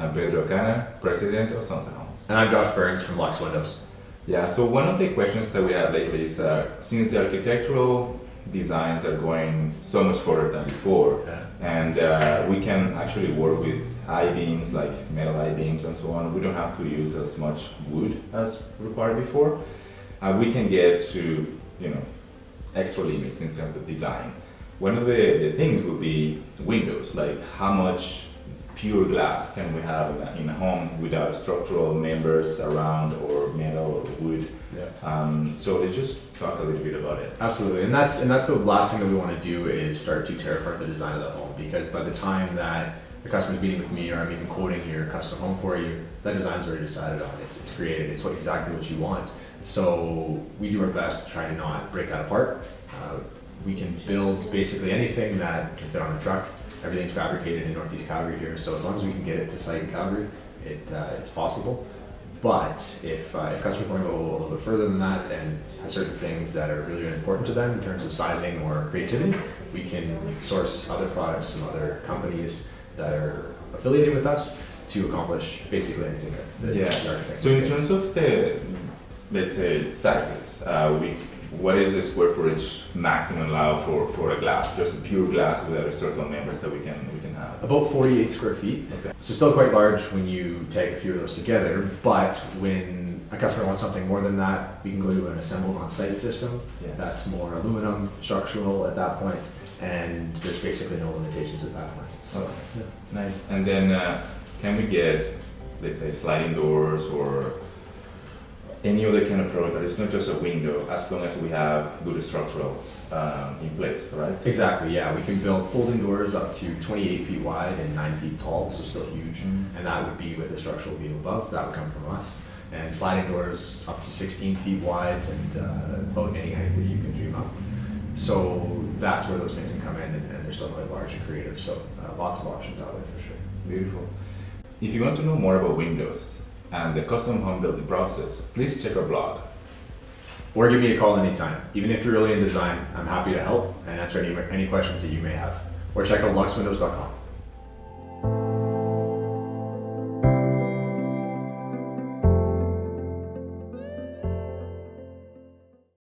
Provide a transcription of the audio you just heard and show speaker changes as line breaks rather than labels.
I'm Pedro Ocana, President of Sunset Homes.
And I'm Josh Burns from Lux Windows.
Yeah, so one of the questions that we had lately is since the architectural designs are going so much further than before, and we can actually work with I-beams, like metal I-beams and so on. We don't have to use as much wood as required before. We can get to, extra limits in terms of design. One of the things would be windows, like how much pure glass can we have in a home without structural members around or metal or wood. So let's just talk a little bit about it.
Absolutely, and that's the last thing that we want to do is start to tear apart the design of the home, because by the time that the customer's meeting with me or I'm even quoting your custom home for you, that design's already decided on. It's created. It's exactly what you want. So we do our best to try to not break that apart. We can build basically anything that can fit on a truck. Everything's fabricated in Northeast Calgary here, so as long as we can get it to site in Calgary, it's possible. But if customers want to go a little bit further than that and have certain things that are really important to them in terms of sizing or creativity, we can source other products from other companies that are affiliated with us to accomplish basically anything that the architect.
So in terms of the, let's say, sizes, what is the square footage maximum allowed for a glass, just a pure glass without structural members that we can have?
About 48 square feet.
Okay.
So still quite large when you take a few of those together, but when a customer wants something more than that, we can go to an assembled on-site system.
Yes.
That's more aluminum, structural at that point, and there's basically no limitations at that point. So,
okay. Nice. And then can we get, let's say, sliding doors or any other kind of product that is not just a window, as long as we have good structural in place, correct?
Exactly, yeah. We can build folding doors up to 28 feet wide and 9 feet tall, so still huge. And that would be with a structural beam above, that would come from us. And sliding doors up to 16 feet wide and about any height that you can dream up. So that's where those things can come in, and they're still quite large and creative, so lots of options out there for sure.
Beautiful. If you want to know more about windows and the custom home building process, please check our blog.
Or give me a call anytime. Even if you're really in design, I'm happy to help and answer any questions that you may have. Or check out luxwindows.com.